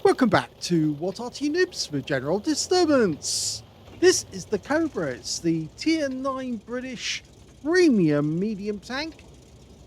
Welcome back to What Arty Noobs with General Disturbance. This is the Cobra. It's the Tier 9 British premium medium tank.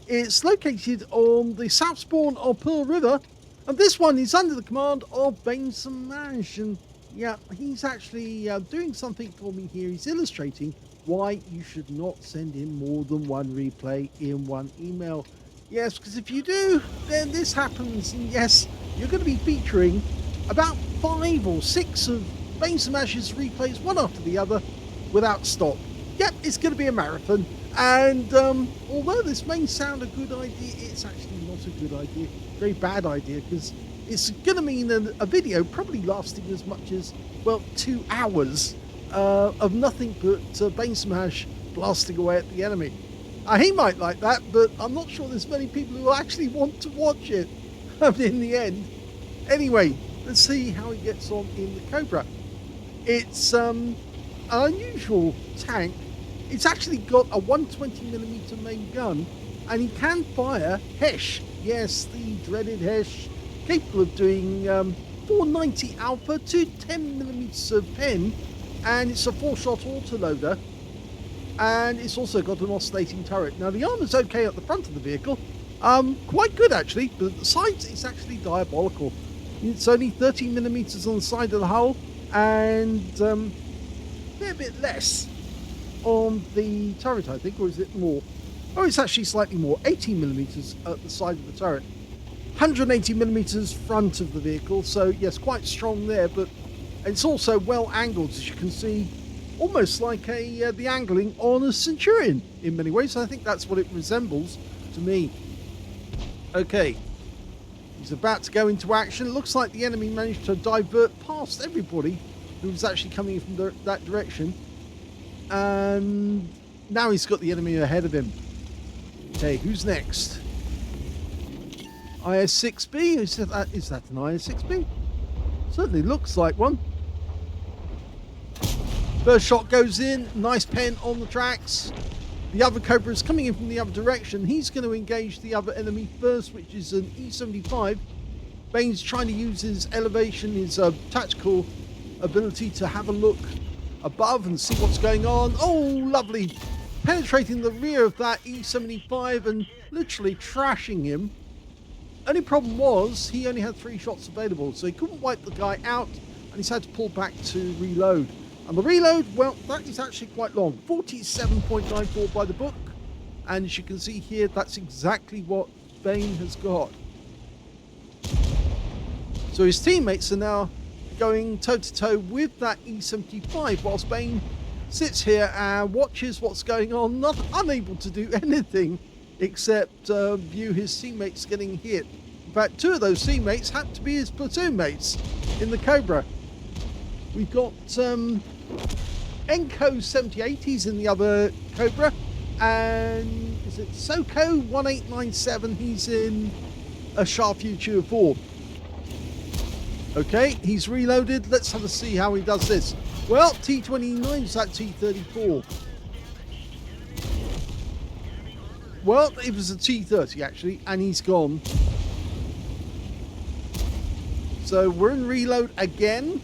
It's located on the south spawn of Pearl River, and this one is under the command of Bain-Samaj. And yeah, he's actually doing something for me here. He's illustrating why you should not send in more than one replay in one email. Yes, because if you do, then this happens, and yes, you're going to be featuring about 5 or 6 of Bain-Samaj's replays, one after the other, without stop. Yep, it's going to be a marathon, and although this may sound a good idea, it's actually not a good idea. Very bad idea, because it's going to mean a video probably lasting as much as, well, 2 hours of nothing but Bain-Samaj blasting away at the enemy. He might like that, but I'm not sure there's many people who actually want to watch it in the end. Anyway, let's see how he gets on in the Cobra. It's an unusual tank. It's actually got a 120mm main gun, and he can fire HESH. Yes, the dreaded HESH, capable of doing 490 alpha to 10mm of pen, and it's a 4-shot autoloader. And it's also got an oscillating turret. Now, the armor's okay at the front of the vehicle. Quite good, actually. But at the sides, it's actually diabolical. It's only 13mm on the side of the hull. And a bit less on the turret, I think. Or is it more? Oh, it's actually slightly more. 18mm at the side of the turret. 180mm front of the vehicle. So, yes, quite strong there. But it's also well angled, as you can see. Almost like the angling on a Centurion in many ways. I think that's what it resembles to me. Okay, he's about to go into action. It looks like the enemy managed to divert past everybody who was actually coming from that direction. And now he's got the enemy ahead of him. Okay, who's next? IS-6B? Is that an IS-6B? Certainly looks like one. First shot goes in, nice pen on the tracks. The other Cobra is coming in from the other direction. He's going to engage the other enemy first, which is an E75. Bain's trying to use his elevation, his tactical ability to have a look above and see what's going on. Oh, lovely. Penetrating the rear of that E75 and literally trashing him. Only problem was he only had 3 shots available, so he couldn't wipe the guy out, and he's had to pull back to reload. And the reload, well, that is actually quite long. 47.94 by the book. And as you can see here, that's exactly what Bain has got. So his teammates are now going toe-to-toe with that E75, whilst Bain sits here and watches what's going on, unable to do anything except view his teammates getting hit. In fact, 2 of those teammates happen to be his platoon mates in the Cobra. We've got Enko 78, he's in the other Cobra, and is it Soko 1897, he's in a Sharfu 204. Okay, he's reloaded. Let's have a see how he does this. Well, T29's at T34. Well, it was a T30 actually, and he's gone. So we're in reload again.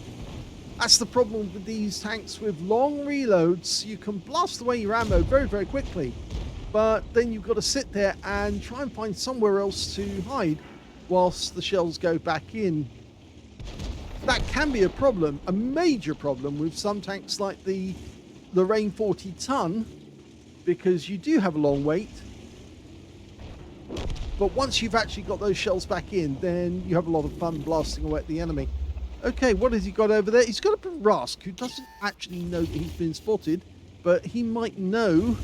That's the problem with these tanks with long reloads. You can blast away your ammo very, very quickly, but then you've got to sit there and try and find somewhere else to hide whilst the shells go back in. That can be a problem, a major problem with some tanks like the Rain 40 ton, because you do have a long wait. But once you've actually got those shells back in, then you have a lot of fun blasting away at the enemy. Okay, what has he got over there? He's got a Barask who doesn't actually know that he's been spotted, but he might know.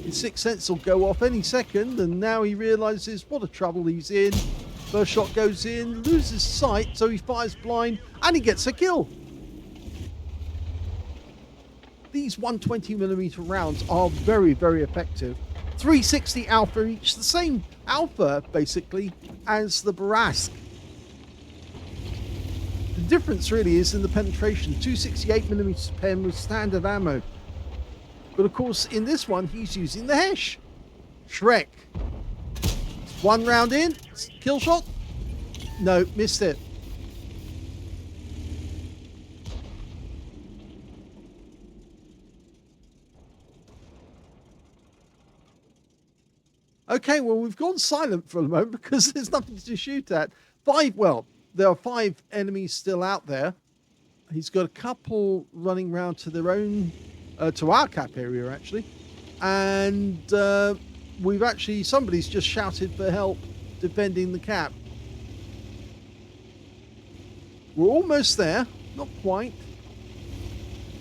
His sixth sense will go off any second, and now he realises what a trouble he's in. First shot goes in, loses sight, so he fires blind, and he gets a kill. These 120mm rounds are very, very effective. 360 alpha each, the same alpha, basically, as the Barask. The difference really is in the penetration. 268mm pen with standard ammo. But of course, in this one, he's using the HESH. Shrek. 1 round in. Kill shot. No, missed it. Okay, well, we've gone silent for a moment because there's nothing to shoot at. There are 5 enemies still out there. He's got a couple running round to their own, to our cap area, actually. And somebody's just shouted for help defending the cap. We're almost there, not quite.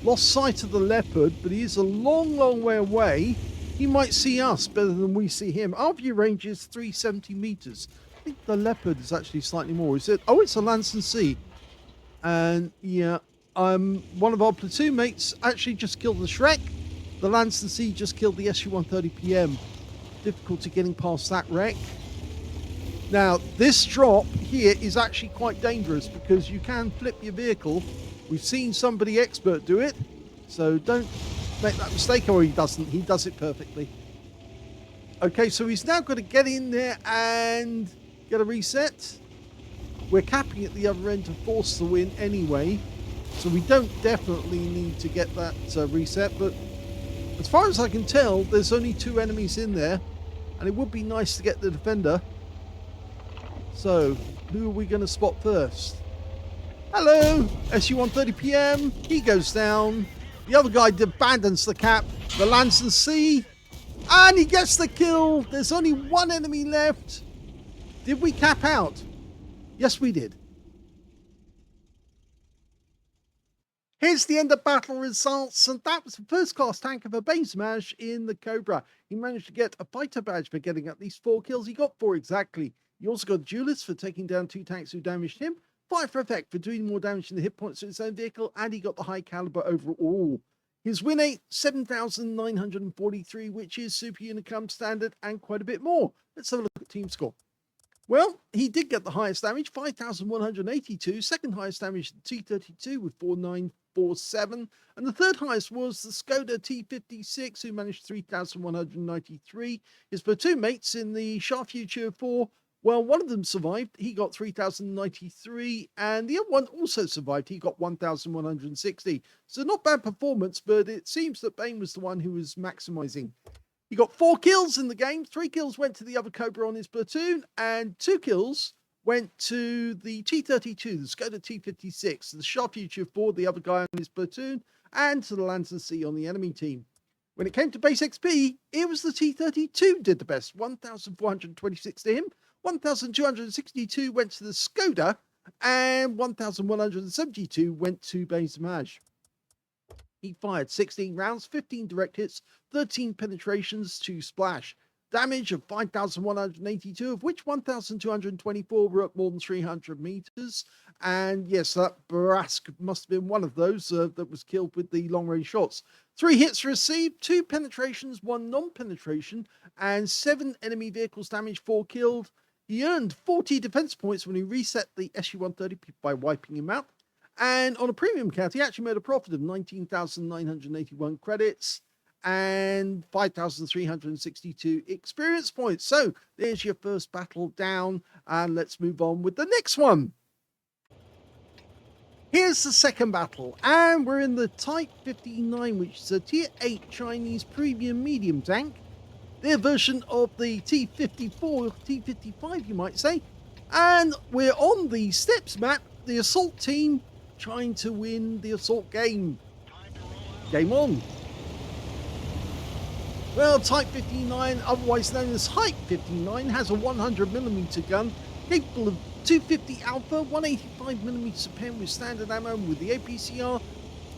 Lost sight of the leopard, but he is a long, long way away. He might see us better than we see him. Our view range is 370 meters. I think the leopard is actually slightly more. Is it? Oh, it's a Lansing C. And yeah, one of our platoon mates actually just killed the Shrek. The Lansing C just killed the SU-130 PM. Difficulty getting past that wreck. Now, this drop here is actually quite dangerous because you can flip your vehicle. We've seen somebody expert do it, so don't make that mistake. Or he doesn't. He does it perfectly. Okay, so he's now got to get in there and get a reset. We're capping at the other end to force the win anyway, so we don't definitely need to get that reset. But as far as I can tell, there's only 2 enemies in there, and it would be nice to get the defender. So, who are we going to spot first? Hello, SU-130 PM. He goes down. The other guy abandons the cap. The Lansing C. And he gets the kill. There's only 1 enemy left. Did we cap out? Yes, we did. Here's the end of battle results, and that was the first class tank of a base smash in the Cobra. He managed to get a fighter badge for getting at least 4 kills. He got 4 exactly. He also got a duelist for taking down 2 tanks who damaged him, 5 for effect for doing more damage than the hit points to his own vehicle, and he got the high caliber overall. His win rate, 7,943, which is Super Unicum standard and quite a bit more. Let's have a look at team score. Well, he did get the highest damage, 5,182. Second highest damage, the T32 with 4,947. And the third highest was the Skoda T56, who managed 3,193. His platoon mates in the Shure MV7X, well, one of them survived. He got 3,093, and the other one also survived. He got 1,160. So not bad performance, but it seems that Bane was the one who was maximizing. He got 4 kills in the game. 3 kills went to the other Cobra on his platoon, and 2 kills went to the T32, the Skoda T56, the Shure MV7X, the other guy on his platoon, and to the Lansing C on the enemy team. When it came to base XP, it was the T32 did the best, 1,426 to him. 1,262 went to the Skoda, and 1,172 went to Base Maj. He fired 16 rounds, 15 direct hits, 13 penetrations, 2 splash. Damage of 5,182, of which 1,224 were up more than 300 meters. And yes, that Barask must have been one of those that was killed with the long-range shots. 3 hits received, 2 penetrations, 1 non-penetration, and 7 enemy vehicles damaged, 4 killed. He earned 40 defense points when he reset the SU-130 by wiping him out. And on a premium count, he actually made a profit of 19,981 credits and 5,362 experience points. So there's your first battle down, and let's move on with the next one. Here's the second battle, and we're in the Type 59, which is a Tier 8 Chinese premium medium tank. Their version of the T-54, T-55 you might say. And we're on the steps map, the assault team trying to win the assault game. Game on. Well, Type 59, otherwise known as Hype 59, has a 100mm gun, capable of 250 Alpha, 185mm of pen with standard ammo, and with the APCR,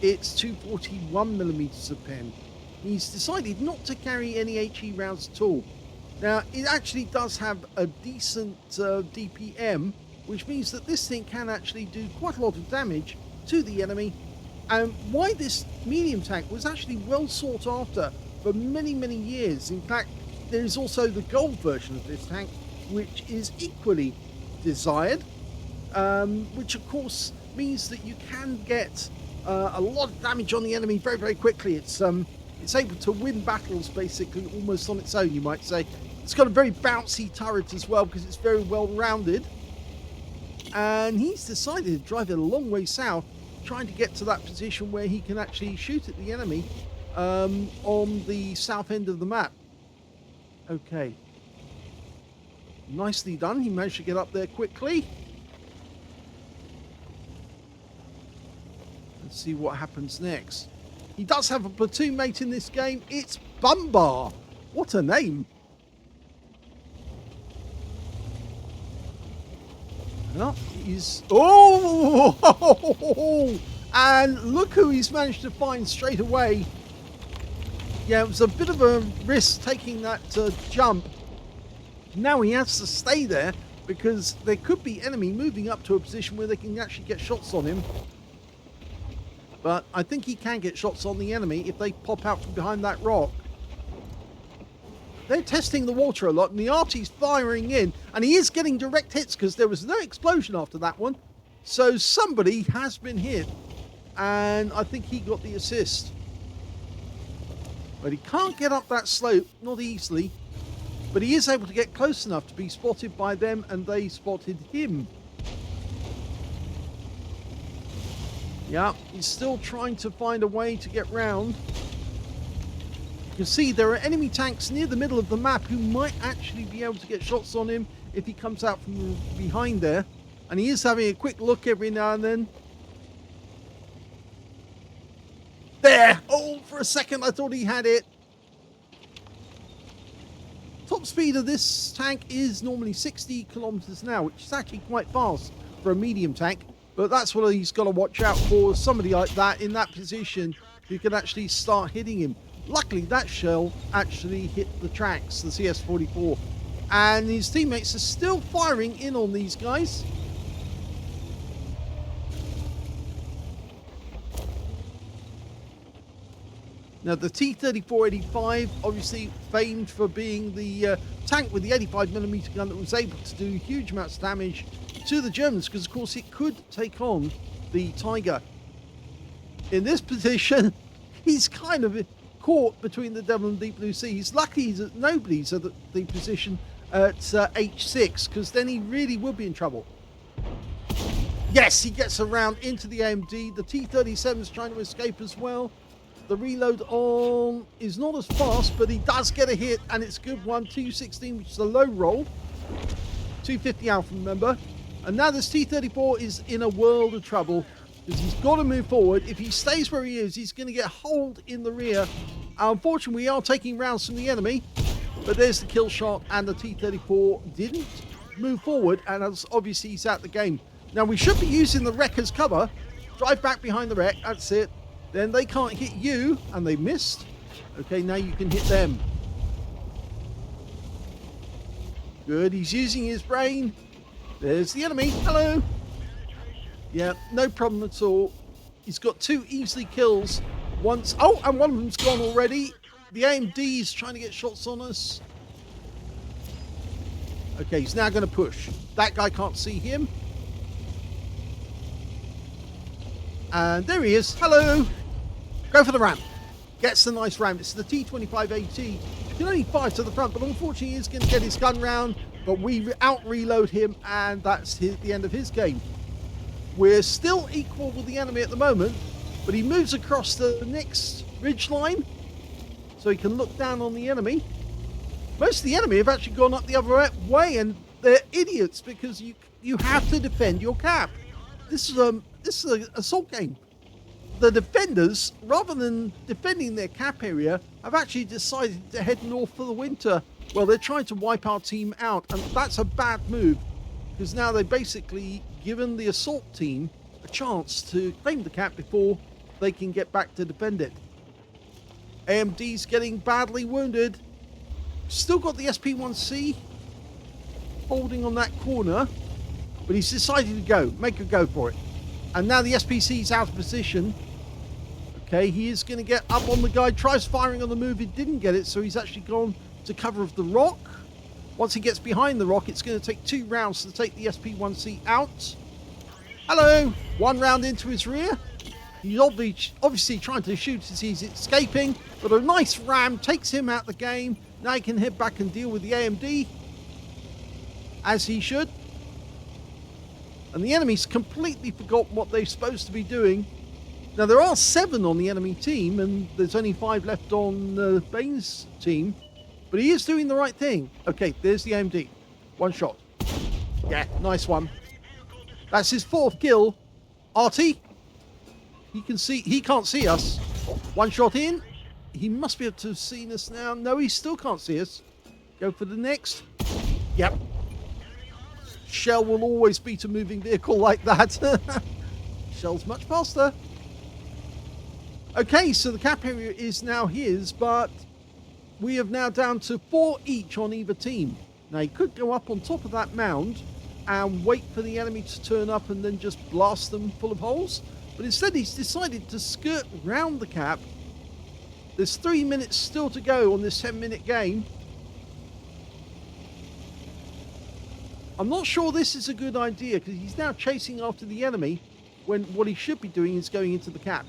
it's 241mm of pen. He's decided not to carry any HE rounds at all. Now, it actually does have a decent DPM, which means that this thing can actually do quite a lot of damage to the enemy. And why this medium tank was actually well sought after for many, many years. In fact, there is also the gold version of this tank, which is equally desired, which of course means that you can get a lot of damage on the enemy very, very quickly. It's able to win battles basically almost on its own, you might say. It's got a very bouncy turret as well because it's very well rounded. And he's decided to drive it a long way south, trying to get to that position where he can actually shoot at the enemy on the south end of the map. Okay, Nicely done. He managed to get up there quickly. Let's see what happens next. He does have a platoon mate in this game. It's Bumbar. What a name. Well, he's... Oh! And look who he's managed to find straight away. Yeah, it was a bit of a risk taking that jump. Now he has to stay there because there could be enemy moving up to a position where they can actually get shots on him. But I think he can get shots on the enemy if they pop out from behind that rock. They're testing the water a lot, and the Arty's firing in, and he is getting direct hits because there was no explosion after that one. So somebody has been hit, and I think he got the assist. But he can't get up that slope, not easily, but he is able to get close enough to be spotted by them, and they spotted him. Yeah, he's still trying to find a way to get round. You can see there are enemy tanks near the middle of the map who might actually be able to get shots on him if he comes out from behind there. And he is having a quick look every now and then. There! Oh, for a second I thought he had it. Top speed of this tank is normally 60 kilometers an hour, which is actually quite fast for a medium tank. But that's what he's got to watch out for. Somebody like that in that position who can actually start hitting him. Luckily, that shell actually hit the tracks, the CS-44. And his teammates are still firing in on these guys. Now, the T-34-85, obviously famed for being the tank with the 85mm gun that was able to do huge amounts of damage to the Germans, because, of course, it could take on the Tiger. In this position, he's kind of caught between the Devil and Deep Blue Sea. He's lucky that nobody's at the position at H6, because then he really would be in trouble. Yes, he gets around into the AMD. The T-37 is trying to escape as well. The reload on is not as fast, but he does get a hit, and it's a good one. 216, which is a low roll. 250 Alpha, remember. And now this T-34 is in a world of trouble because he's got to move forward. If he stays where he is, he's going to get holed in the rear. Unfortunately, we are taking rounds from the enemy, but there's the kill shot, and the T-34 didn't move forward, and obviously he's out the game. Now, we should be using the wreck as cover. Drive back behind the wreck, that's it. Then they can't hit you, and they missed. Okay, now you can hit them. Good, he's using his brain. There's the enemy. Hello. Yeah, no problem at all. He's got 2 easily kills. Once. Oh, and one of them's gone already. The AMD is trying to get shots on us. Okay, he's now going to push. That guy can't see him. And there he is. Hello. Go for the ramp. Gets the nice ramp. It's the T-25AT. He can only fire to the front, but unfortunately he's going to get his gun round. But we out-reload him, and that's the end of his game. We're still equal with the enemy at the moment, but he moves across the next ridge line, so he can look down on the enemy. Most of the enemy have actually gone up the other way, and they're idiots because you have to defend your cap. This is an assault game. The defenders, rather than defending their cap area, have actually decided to head north for the winter. Well, they're trying to wipe our team out, and that's a bad move, because now they've basically given the assault team a chance to claim the cap before they can get back to defend it. AMD's getting badly wounded. Still got the SP1C holding on that corner, but he's decided to go, make a go for it. And now the SPC's out of position. Okay, he is going to get up on the guy, tries firing on the move, he didn't get it, so he's actually gone to cover of the rock. Once he gets behind the rock, it's going to take 2 rounds to take the SP1C out. Hello! 1 round into his rear. He's obviously trying to shoot as he's escaping, but a nice ram takes him out the game. Now he can head back and deal with the AMD, as he should. And the enemy's completely forgotten what they're supposed to be doing. Now, there are 7 on the enemy team, and there's only 5 left on Bane's team. But he is doing the right thing. Okay, there's the AMD. One shot. Yeah, nice one. That's his 4th kill. Arty, he can't see us. One shot in. He must be able to have seen us now. No, he still can't see us. Go for the next. Yep. Shell will always beat a moving vehicle like that. Shell's much faster. Okay, so the cap area is now his, but we have now down to 4 each on either team. Now, he could go up on top of that mound and wait for the enemy to turn up and then just blast them full of holes. But instead, he's decided to skirt round the cap. There's 3 minutes still to go on this 10-minute game. I'm not sure this is a good idea because he's now chasing after the enemy when what he should be doing is going into the cap.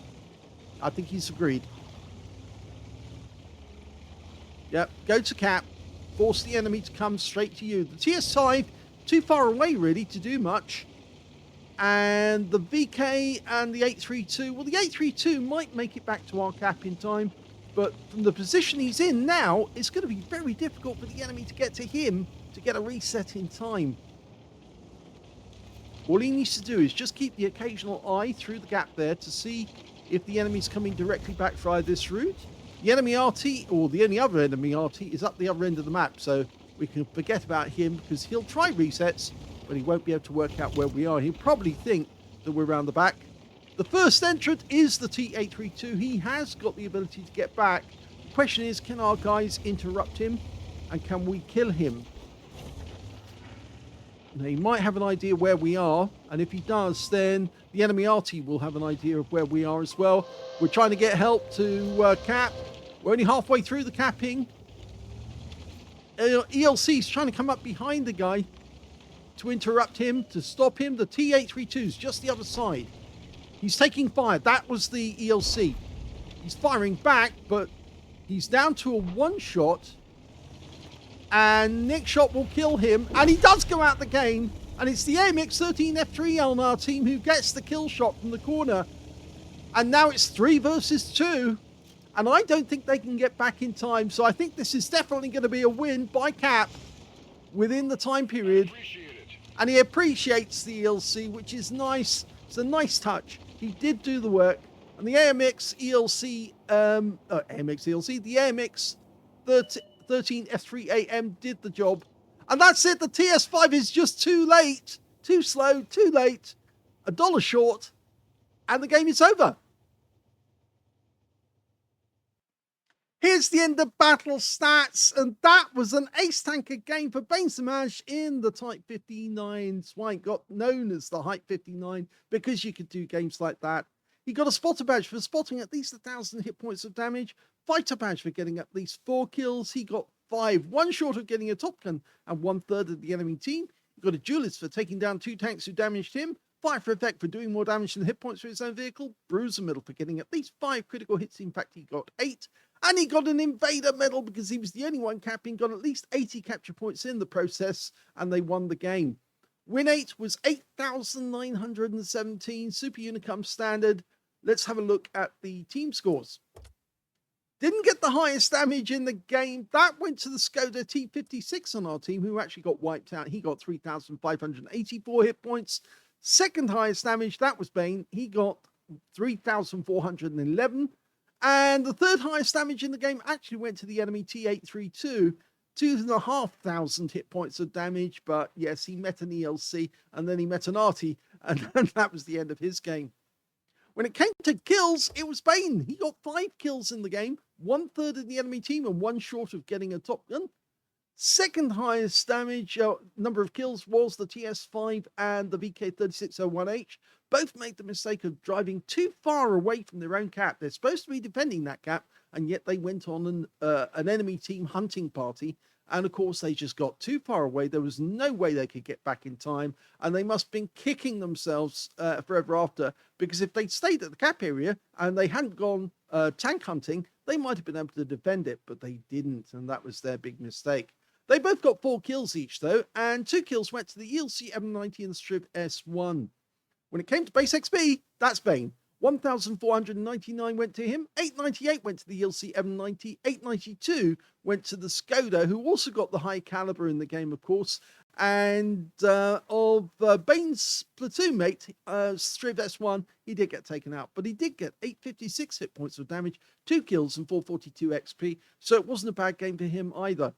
I think he's agreed. Yep, go to cap. Force the enemy to come straight to you. The TS5, too far away really to do much. And the VK and the 832, well, the 832 might make it back to our cap in time, but from the position he's in now, it's going to be very difficult for the enemy to get to him to get a reset in time. All he needs to do is just keep the occasional eye through the gap there to see if the enemy's coming directly back via this route. The enemy RT, or the only other enemy RT, is up the other end of the map, so we can forget about him because he'll try resets, but he won't be able to work out where we are. He'll probably think that we're around the back. The first entrant is the T832. He has got the ability to get back. The question is, can our guys interrupt him and can we kill him? Now, he might have an idea where we are, and if he does, then the enemy Arty will have an idea of where we are as well. We're trying to get help to cap. We're only halfway through the capping. ELC's trying to come up behind the guy to interrupt him, to stop him. The T832's just the other side. He's taking fire. That was the ELC. He's firing back, but he's down to a one shot. And next shot will kill him. And he does go out the game. And it's the AMX-13F3 on our team who gets the kill shot from the corner. And now it's 3 versus 2. And I don't think they can get back in time. So I think this is definitely going to be a win by Cap within the time period. And he appreciates the ELC, which is nice. It's a nice touch. He did do the work. And the AMX ELC, the AMX 13 F3AM did the job. And that's it. The TS5 is just too late. Too slow, too late. $1 short. And the game is over. Here's the end of battle stats. And that was an ace tanker game for Bainsamaj in the Type 59 Swine. Got known as the Hype 59 because you could do games like that. He got a spotter badge for spotting at least 1,000 hit points of damage. Fighter badge for getting at least 4 kills. He got 5, one short of getting a top gun and 1/3 of the enemy team. He got a duelist for taking down 2 tanks who damaged him. Fire for effect for doing more damage than hit points for his own vehicle. Bruiser medal for getting at least 5 critical hits. In fact, he got 8. And he got an invader medal because he was the only one capping, got at least 80 capture points in the process, and they won the game. Win 8 was 8,917, Super Unicum standard. Let's have a look at the team scores. Didn't get the highest damage in the game. That went to the Skoda T56 on our team, who actually got wiped out. He got 3,584 hit points. Second highest damage, that was Bane. He got 3,411. And the third highest damage in the game actually went to the enemy T832. 2,500 hit points of damage. But yes, he met an ELC and then he met an Arty. And that was the end of his game. When it came to kills, it was Bane. He got 5 kills in the game, 1/3 of the enemy team and 1 short of getting a top gun. Second highest damage number of kills was the TS5 and the VK3601H. Both made the mistake of driving too far away from their own cap. They're supposed to be defending that cap, and yet they went on an enemy team hunting party. And of course, they just got too far away. There was no way they could get back in time. And they must have been kicking themselves forever after. Because if they'd stayed at the cap area and they hadn't gone tank hunting, they might have been able to defend it. But they didn't. And that was their big mistake. They both got 4 kills each, though. And 2 kills went to the ELC M90 and the Strib S1. When it came to base XP, that's Bane. 1,499 went to him, 898 went to the ELC M90, 892 went to the Skoda, who also got the high caliber in the game, of course, And of Bane's platoon mate, Striv S1, he did get taken out, but he did get 856 hit points of damage, 2 kills, and 442 XP. So it wasn't a bad game for him either.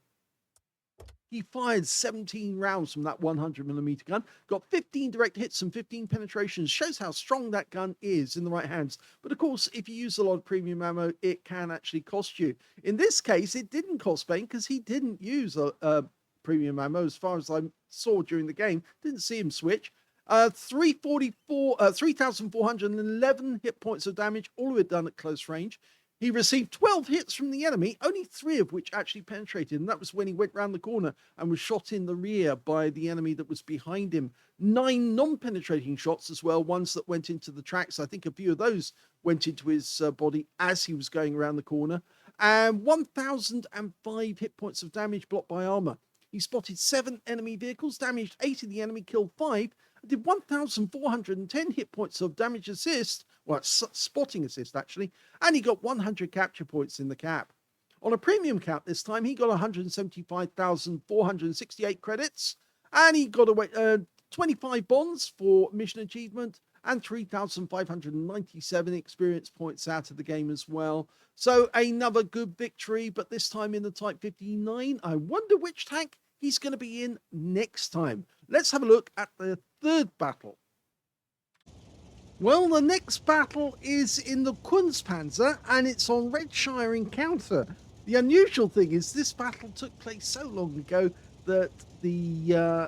He fired 17 rounds from that 100mm gun, got 15 direct hits and 15 penetrations. Shows how strong that gun is in the right hands. But of course, if you use a lot of premium ammo, it can actually cost you. In this case, it didn't cost Bane because he didn't use a premium ammo as far as I saw during the game. Didn't see him switch. 3,411 hit points of damage, all of it done at close range. He received 12 hits from the enemy, only 3 of which actually penetrated, and that was when he went round the corner and was shot in the rear by the enemy that was behind him. 9 non-penetrating shots as well, ones that went into the tracks. I think a few of those went into his body as he was going around the corner. And 1,005 hit points of damage blocked by armor. He spotted 7 enemy vehicles, damaged 8 of the enemy, killed 5, did 1,410 hit points of damage assist, well, spotting assist actually, and he got 100 capture points in the cap. On a premium count this time, he got 175,468 credits, and he got 25 bonds for mission achievement, and 3,597 experience points out of the game as well. So another good victory, but this time in the Type 59. I wonder which tank he's going to be in next time. Let's have a look at the third battle. Well, the next battle is in the Kunze Panzer, and it's on Redshire Encounter. The unusual thing is this battle took place so long ago that the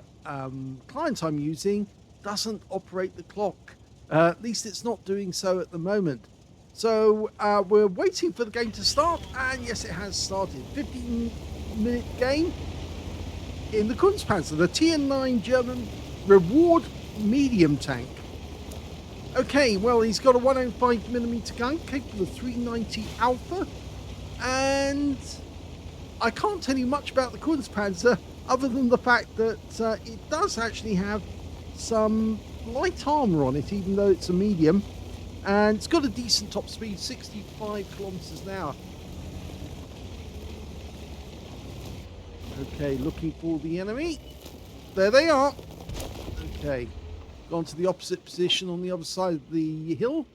client I'm using doesn't operate the clock. At least it's not doing so at the moment. So we're waiting for the game to start, and yes, it has started. 15-minute game in the Kunze Panzer, the Tier 9 German reward medium tank. Okay, well, he's got a 105mm gun capable of 390 Alpha, and I can't tell you much about the Kunze Panzer other than the fact that it does actually have some light armor on it, even though it's a medium, and it's got a decent top speed, 65 kilometers an hour. Okay, looking for the enemy. There they are. Okay, gone to the opposite position on the other side of the hill.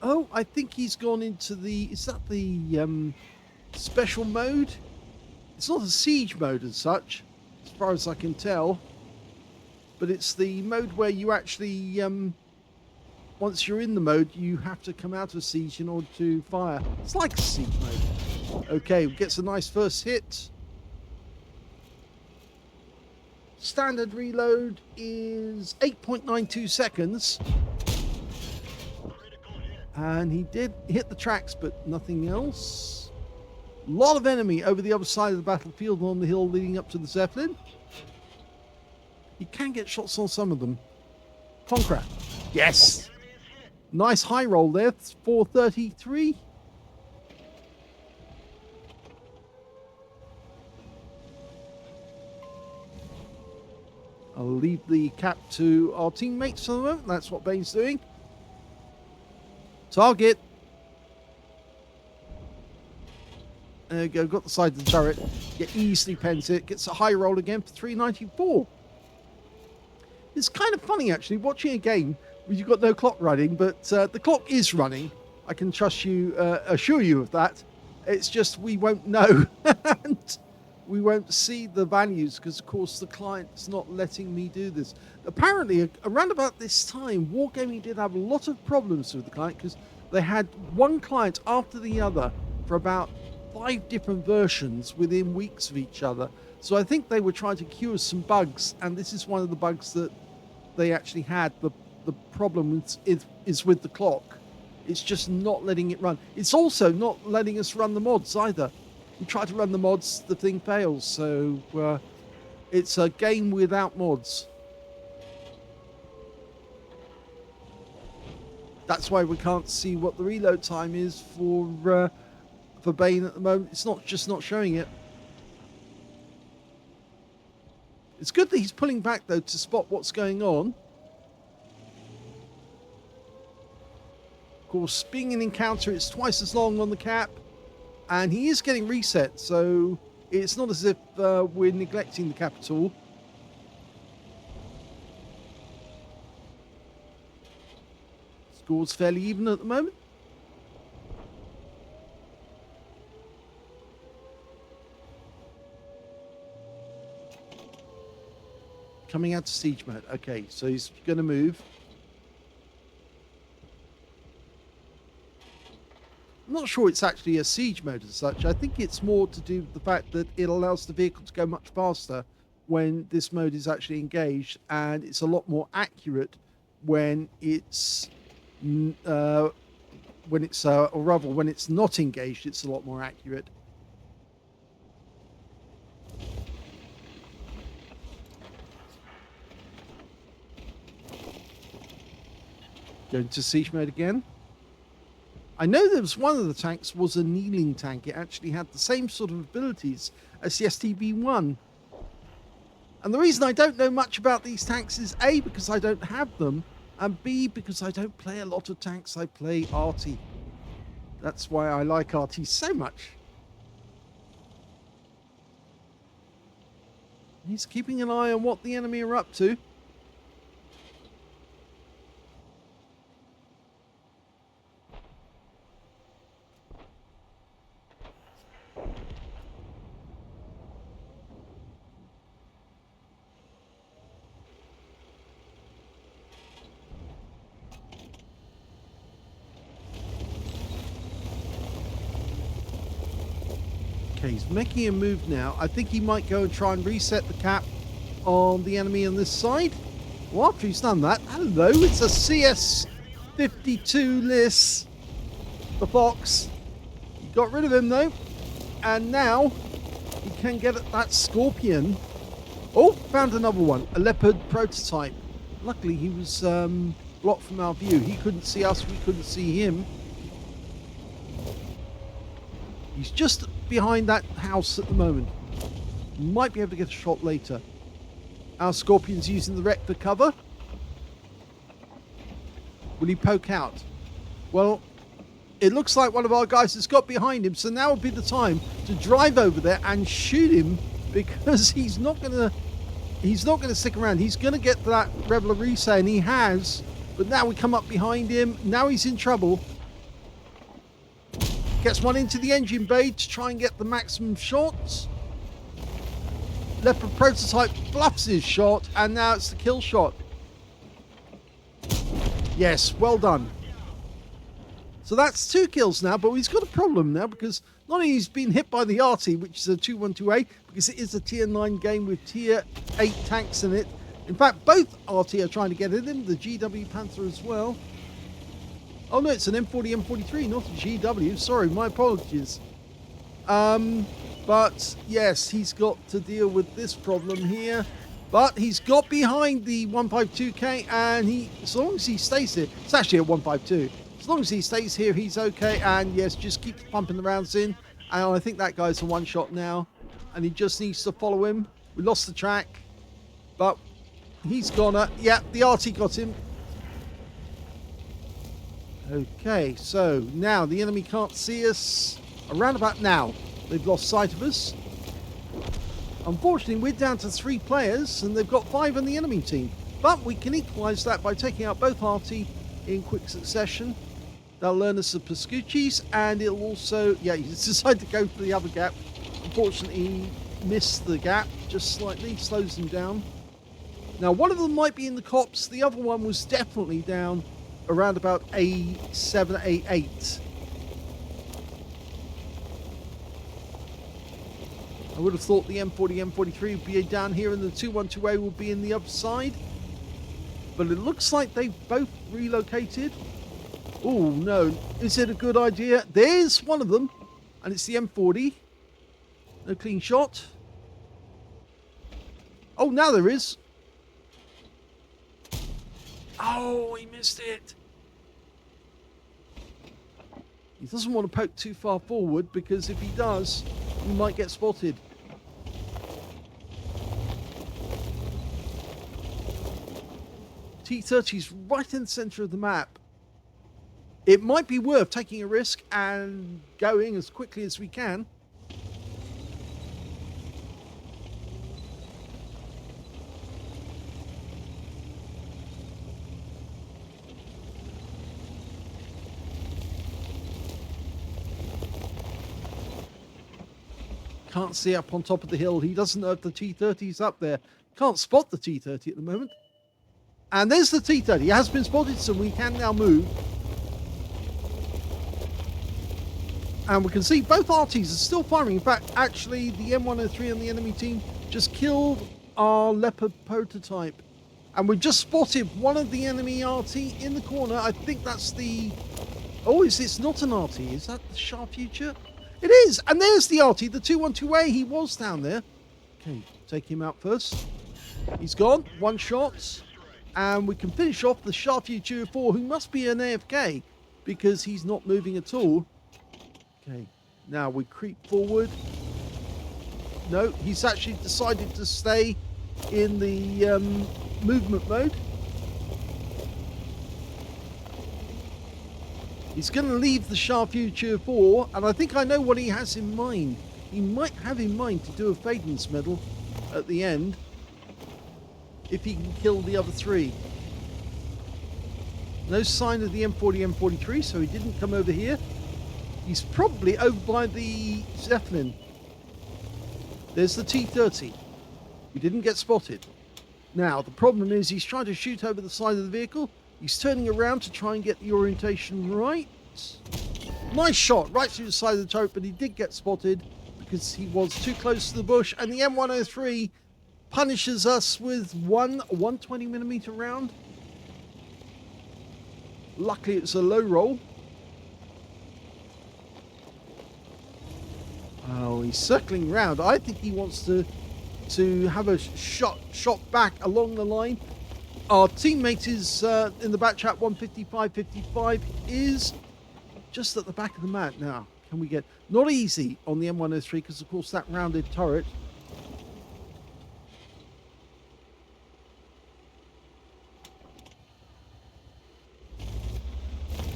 Oh, I think he's gone into the, is that the special mode? It's not a siege mode as such, as far as I can tell, but it's the mode where you actually, once you're in the mode, you have to come out of siege in order to fire. It's like a siege mode. Okay, gets a nice first hit. Standard reload is 8.92 seconds. And he did hit the tracks, but nothing else. A lot of enemy over the other side of the battlefield on the hill leading up to the Zeppelin. You can get shots on some of them. Conqueror. Yes. Nice high roll there. 433. I'll leave the cap to our teammates for the moment. That's what Bane's doing. Target. There you go. Got the side of the turret. Get easily pens it. Gets a high roll again for 394. It's kind of funny, actually, watching a game where you've got no clock running, but the clock is running. I can trust you, assure you of that. It's just we won't know. And we won't see the values because, of course, the client's not letting me do this. Apparently, around about this time, Wargaming did have a lot of problems with the client because they had one client after the other for about 5 different versions within weeks of each other. So I think they were trying to cure some bugs, and this is one of the bugs that they actually had. The problem is with the clock. It's just not letting it run. It's also not letting us run the mods either. We try to run the mods, the thing fails. So it's a game without mods. That's why we can't see what the reload time is for Bane at the moment. It's not showing it. It's good that he's pulling back though to spot what's going on. Of course, being an encounter, it's twice as long on the cap. and he is getting reset, so it's not as if we're neglecting the capital. Score's fairly even at the moment. Coming out to siege mode. Okay, so he's going to move. I'm not sure it's actually a siege mode as such. I think it's more to do with the fact that it allows the vehicle to go much faster when this mode is actually engaged, and it's a lot more accurate when it's or rather when it's not engaged. It's a lot more accurate. Going to siege mode again. I know there was one of the tanks was a kneeling tank. It actually had the same sort of abilities as the STB-1. And the reason I don't know much about these tanks is A, because I don't have them, and B, because I don't play a lot of tanks. I play Arty. That's why I like Arty so much. He's keeping an eye on what the enemy are up to. Okay, he's making a move now. I think he might go and try and reset the cap on the enemy on this side. Well, after he's done that, hello, it's a CS-52 Liss, the Fox. He got rid of him though, and now he can get at that Scorpion. Oh, found another one, a Leopard prototype. Luckily, he was blocked from our view. He couldn't see us, we couldn't see him. He's just behind that house at the moment. Might be able to get a shot later. Our Scorpion's using the wreck for cover. Will he poke out? Well, it looks like one of our guys has got behind him, so now would be the time to drive over there and shoot him, because he's not gonna stick around. He's gonna get that Reveler reset, and he has. But now we come up behind him. Now he's in trouble. Gets one into the engine bay to try and get the maximum shots. Leopard prototype bluffs his shot, and now it's the kill shot. Yes, well done. So that's 2 kills now, but he's got a problem now, because not only he's been hit by the Arty, which is a 212A, because it is a tier 9 game with tier 8 tanks in it. In fact, both Arty are trying to get at him, the GW Panzer as well. Oh no, it's an M40 M43, not a GW. Sorry, my apologies. But yes, he's got to deal with this problem here. But he's got behind the 152K, and as long as he stays here, it's actually a 152. As long as he stays here, he's okay. And yes, just keep pumping the rounds in. And I think that guy's a one shot now, and he just needs to follow him. We lost the track, but he's gonna. Yeah, the Arty got him. Okay, so now the enemy can't see us. Around about now, they've lost sight of us. Unfortunately, we're down to 3 players, and they've got 5 on the enemy team. But we can equalise that by taking out both Arty in quick succession. They'll learn us the Pascucci's, and it'll also... Yeah, he's decided to go for the other gap. Unfortunately, he missed the gap just slightly, slows him down. Now, one of them might be in the copse. The other one was definitely down around about A7, A8. I would have thought the M40, M43 would be down here, and the 212A would be in the other side. But it looks like they've both relocated. Oh no, is it a good idea? There's one of them, and it's the M40. No clean shot. Oh, now there is. Oh, he missed it. He doesn't want to poke too far forward, because if he does, he might get spotted. T-30's right in the center of the map. it might be worth taking a risk and going as quickly as we can. Can't see up on top of the hill. He doesn't know if the T-30's up there. Can't spot the T-30 at the moment. And there's the T-30. He has been spotted, so we can now move. And we can see both RTs are still firing. In fact, actually, the M103 and the enemy team just killed our Leopard prototype. And we just spotted one of the enemy RT in the corner. I think that's the... Oh, it's not an RT. Is that the Shure Future? It is! And there's the RT, the 212A. He was down there. Okay, take him out first. He's gone. One shot. And we can finish off the Shure Future 4, who must be an AFK, because he's not moving at all. Okay, now we creep forward. No, he's actually decided to stay in the movement mode. He's going to leave the Shure Future 4, and I think I know what he has in mind. He might have in mind to do a Faden's medal at the end, if he can kill the other three. No sign of the M40, M43, so he didn't come over here. He's probably over by the Zeppelin. There's the T-30. We didn't get spotted. Now, the problem is he's trying to shoot over the side of the vehicle. He's turning around to try and get the orientation right. Nice shot right through the side of the turret, but he did get spotted because he was too close to the bush. And the M103 punishes us with one 120mm round. Luckily, it's a low roll. Oh, he's circling round. I think he wants to have a shot back along the line. Our teammate is in the back chat, 155.55 is just at the back of the mat now. Can we get... Not easy on the M103 because, of course, that rounded turret.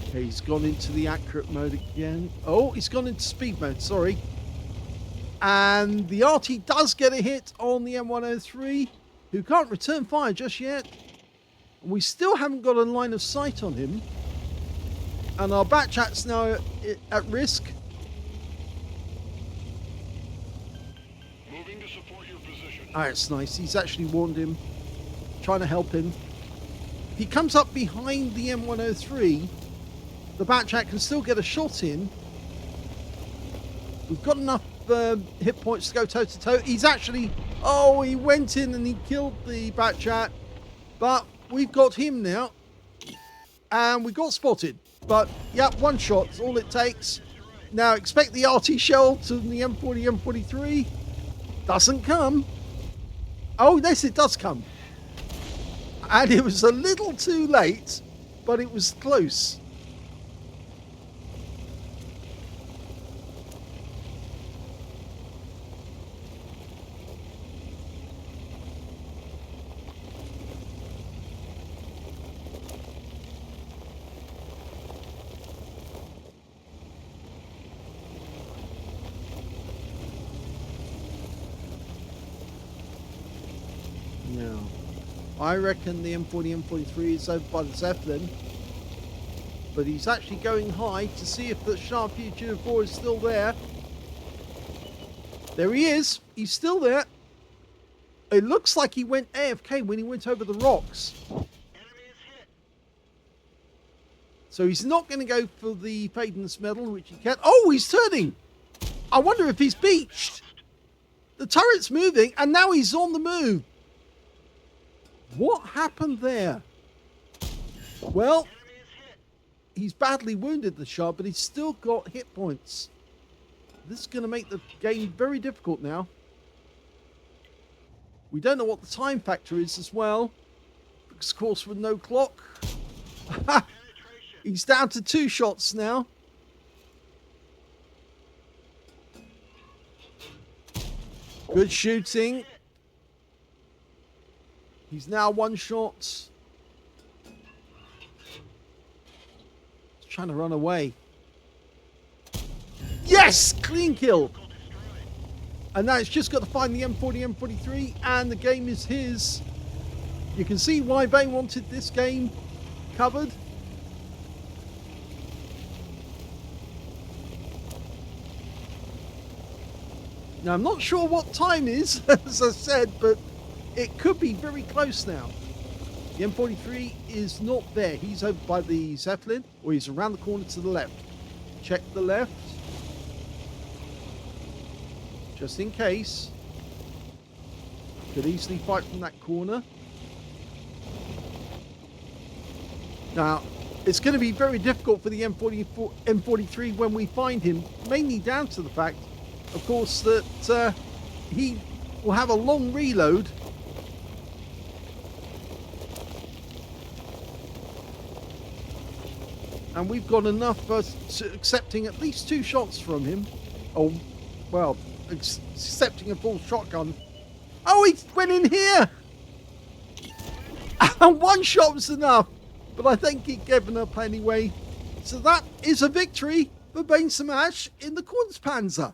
Okay, he's gone into the accurate mode again. Oh, he's gone into speed mode, sorry. And the RT does get a hit on the M103, who can't return fire just yet. We still haven't got a line of sight on him. And our back chat's now at risk. Moving to support your position. Ah, it's nice. He's actually warned him, trying to help him. If he comes up behind the M103, the back chat can still get a shot in. We've got enough hit points to go toe to toe. He's actually... Oh, he went in and he killed the back chat. But we've got him now. And we got spotted. But, yeah, one shot is all it takes. Now, expect the RT shell to the M40, M43. Doesn't come. Oh, yes, it does come. And it was a little too late, but it was close. Now, I reckon the M40, M43 is over by the Zeppelin, but he's actually going high to see if the Shure Future 4 is still there. There he is. He's still there. It looks like he went AFK when he went over the rocks. So he's not going to go for the Faden's medal, which he can. Oh, he's turning. I wonder if he's beached. The turret's moving, and now he's on the move. What happened there? Well, he's badly wounded, the Shure, but he's still got hit points. This is going to make the game very difficult now. We don't know what the time factor is as well, because, of course, with no clock. He's down to 2 shots now. Good shooting. He's now 1 shot. trying to run away. Yes! Clean kill. And now it's just got to find the M40, M43, and the game is his. You can see why Bane wanted this game covered. Now, I'm not sure what time is, as I said, but it could be very close now. The M43 is not there. He's over by the Zeppelin, or he's around the corner to the left. Check the left. Just in case. Could easily fight from that corner. Now, it's going to be very difficult for the M43 when we find him, mainly down to the fact, of course, that he will have a long reload. And we've got enough for accepting at least 2 shots from him. Oh, well, accepting a full shotgun. Oh, he went in here! And 1 shot was enough. But I think he'd given up anyway. So that is a victory for Bane Smash in the Kunze Panzer.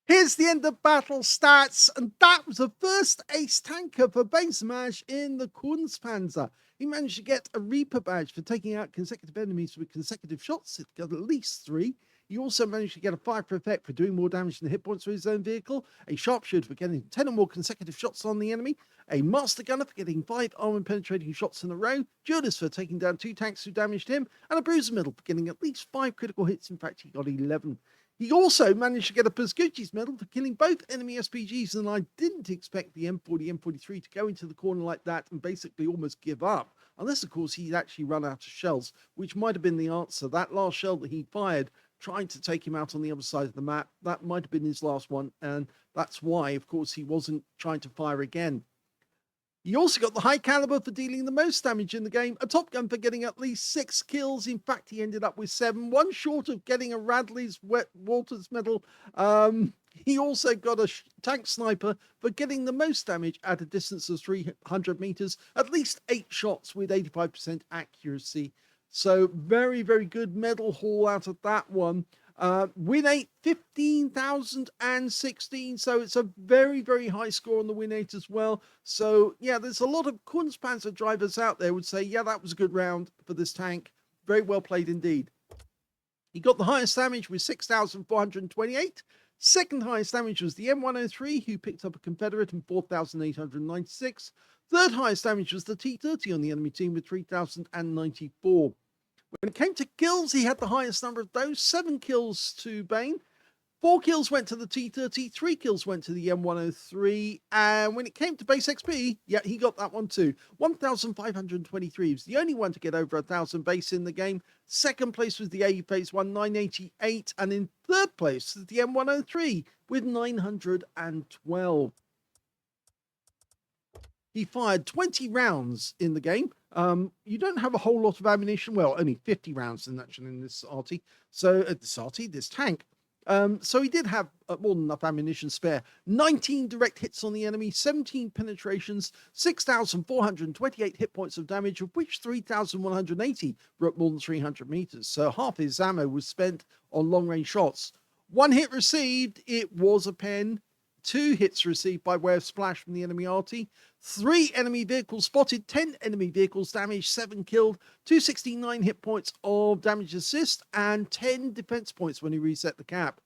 Here's the end of battle stats, and that was the first ace tanker for Bane Smash in the Kunze Panzer. He managed to get a Reaper badge for taking out consecutive enemies with consecutive shots. He got at least 3. He also managed to get a fire effect for doing more damage than hit points for his own vehicle, a sharpshooter for getting 10 or more consecutive shots on the enemy, a master gunner for getting 5 armor penetrating shots in a row, duelist for taking down 2 tanks who damaged him, and a bruiser medal for getting at least 5 critical hits. In fact, he got 11. He also managed to get a Pescucci's medal for killing both enemy SPGs, and I didn't expect the M40, M43 to go into the corner like that and basically almost give up. Unless, of course, he'd actually run out of shells, which might have been the answer. That last shell that he fired, trying to take him out on the other side of the map, that might have been his last one, and that's why, of course, he wasn't trying to fire again. He also got the high caliber for dealing the most damage in the game, a top gun for getting at least 6 kills. In fact, he ended up with 7, 1 short of getting a Radley's Wet Waters medal. He also got a tank sniper for getting the most damage at a distance of 300 meters, at least 8 shots with 85% accuracy. So very, very good medal haul out of that one. Win 8, 15,016. So it's a very, very high score on the Win 8 as well. So yeah, there's a lot of Kunze Panzer drivers out there would say, yeah, that was a good round for this tank. Very well played indeed. He got the highest damage with 6,428. Second highest damage was the M103, who picked up a Confederate in 4,896. Third highest damage was the T30 on the enemy team with 3,094. When it came to kills, he had the highest number of those, 7 kills to Bane. 4 kills went to the T30, 3 kills went to the M103, and when it came to base XP, yeah, he got that one too. 1,523. He was the only one to get over 1,000 base in the game. Second place was the A Phase 1, 988, and in third place was the M103 with 912. He fired 20 rounds in the game. You don't have a whole lot of ammunition. Well, only 50 rounds in this Arty. So this tank. So he did have more than enough ammunition spare. 19 direct hits on the enemy, 17 penetrations, 6,428 hit points of damage, of which 3,180 were at more than 300 meters. So half his ammo was spent on long-range shots. 1 hit received, it was a pen. 2 hits received by way of splash from the enemy Arty. 3 enemy vehicles spotted, 10 enemy vehicles damaged, 7 killed, 269 hit points of damage assist, and 10 defense points when he reset the cap.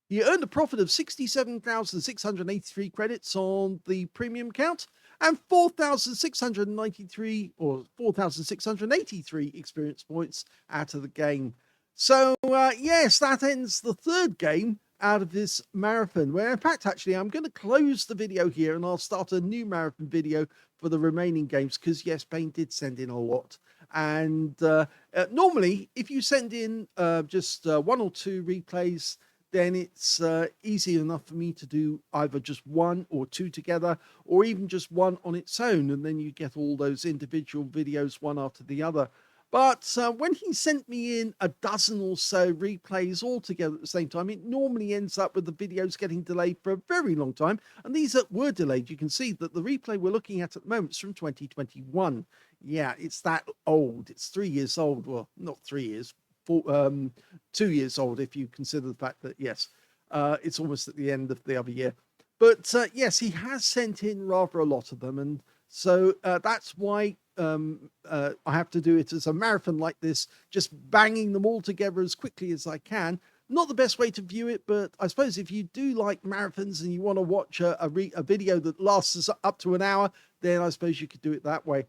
He earned a profit of 67,683 credits on the premium count and 4,693 or 4,683 experience points out of the game. So yes, that ends the third game out of this marathon, where in fact actually I'm going to close the video here and I'll start a new marathon video for the remaining games, because yes, Bane did send in a lot, and normally if you send in just 1 or 2 replays, then it's easy enough for me to do either just 1 or 2 together, or even just 1 on its own, and then you get all those individual videos one after the other. But when he sent me in a dozen or so replays all together at the same time, it normally ends up with the videos getting delayed for a very long time. And these that were delayed, you can see that the replay we're looking at the moment is from 2021. Yeah, it's that old. It's 3 years old. Well, not 3 years, 2 years old if you consider the fact that, yes, it's almost at the end of the other year. But yes, he has sent in rather a lot of them. And so that's why I have to do it as a marathon like this, just banging them all together as quickly as I can. Not the best way to view it, but I suppose if you do like marathons and you want to watch a video that lasts up to an hour, then I suppose you could do it that way.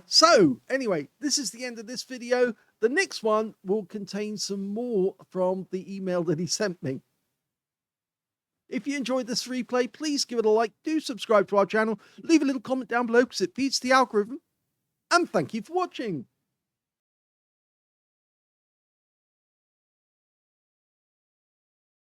So anyway, this is the end of this video. The next one will contain some more from the email that he sent me. If you enjoyed this replay, please give it a like, do subscribe to our channel, leave a little comment down below because it feeds the algorithm, and thank you for watching.